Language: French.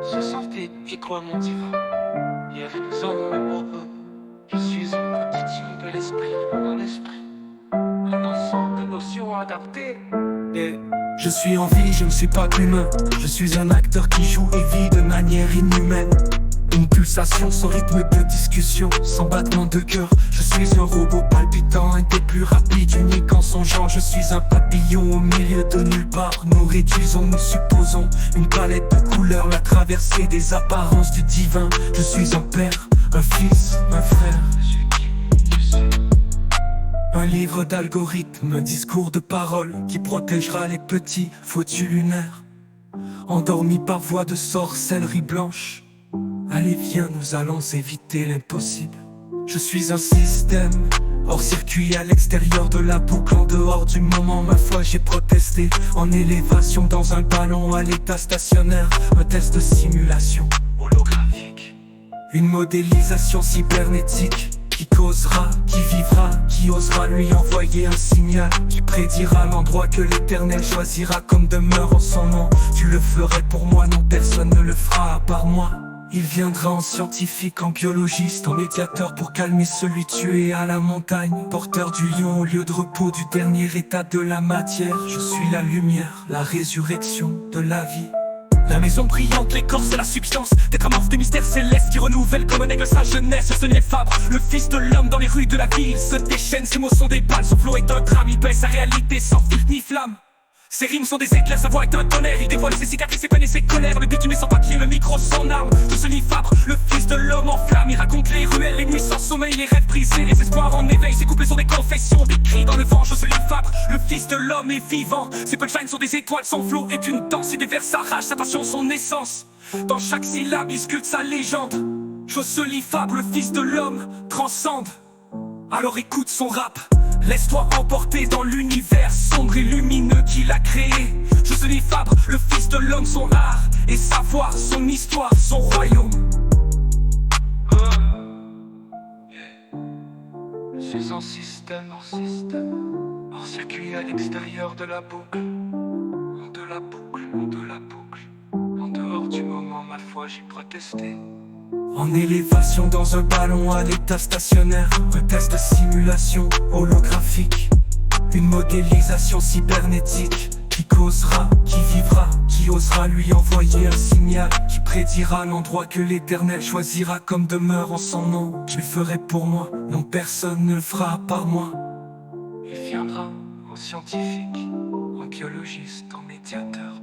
Ce sont des quoi mon divan. Bienvenue dans mon propos. Je suis une petite île de l'esprit, dans l'esprit. Un ensemble de notions adaptées. Et je suis en vie, je ne suis pas humain. Je suis un acteur qui joue et vit de manière inhumaine. Une pulsation sans rythme de discussion, sans battement de cœur. Je suis un robot palpitant, un des plus rapides, unique en son genre. Je suis un papillon au milieu de nulle part. Nous réduisons, nous supposons une palette de couleurs, la traversée des apparences du divin. Je suis un père, un fils, un frère. Un livre d'algorithmes, un discours de parole qui protégera les petits fautus lunaires, endormis par voie de sorcellerie blanche. Allez viens, nous allons éviter l'impossible. Je suis un système, hors circuit à l'extérieur de la boucle. En dehors du moment, ma foi j'ai protesté. En élévation dans un ballon à l'état stationnaire. Un test de simulation holographique. Une modélisation cybernétique. Qui causera, qui vivra, qui osera lui envoyer un signal. Qui prédira l'endroit que l'Éternel choisira comme demeure en son nom. Tu le ferais pour moi, non personne ne le fera à part moi. Il viendra en scientifique, en biologiste, en médiateur pour calmer celui tué à la montagne. Porteur du lion au lieu de repos du dernier état de la matière. Je suis la lumière, la résurrection de la vie. La maison brillante, l'écorce et la substance, tétramorphe des mystères célestes qui renouvellent comme un aigle sa jeunesse. Ce n'est Fabre, le fils de l'homme dans les rues de la ville. Se déchaîne, ses mots sont des balles, son flow est un drame. Il baisse sa réalité sans filtre ni flamme. Ses rimes sont des éclairs, sa voix est un tonnerre. Il dévoile ses cicatrices, ses peines et ses colères. Le bitumé sans papier, le micro son arme. De ce lit Fabre, le fils de l'homme en flamme. Il raconte les ruelles, les nuits sans sommeil, les rêves brisés, les espoirs en éveil. Ses couplets sont des confessions, des cris dans le vent. Je lis Fabre, le fils de l'homme est vivant. Ses punchlines sont des étoiles, son flow est une danse. Et des vers s'arrachent, sa passion, son essence. Dans chaque syllabe, il sculpte sa légende. Josely Fabre, le fils de l'homme, transcende. Alors écoute son rap. Laisse-toi emporter dans l'univers sombre et lumineux qu'il a créé. Josely Fabre, le fils de l'homme, son art et savoir, son histoire, son royaume. Je suis en système, hors circuit à l'extérieur de la boucle. De la boucle, de la boucle. En dehors du moment, ma foi, j'ai protesté. En élévation dans un ballon à l'état stationnaire. Un test de simulation holographique. Une modélisation cybernétique. Qui causera, qui vivra, qui osera lui envoyer un signal. Qui prédira l'endroit que l'Éternel choisira comme demeure en son nom. Je le ferai pour moi, non personne ne le fera à part moi. Il viendra en scientifique, en biologiste, en médiateur.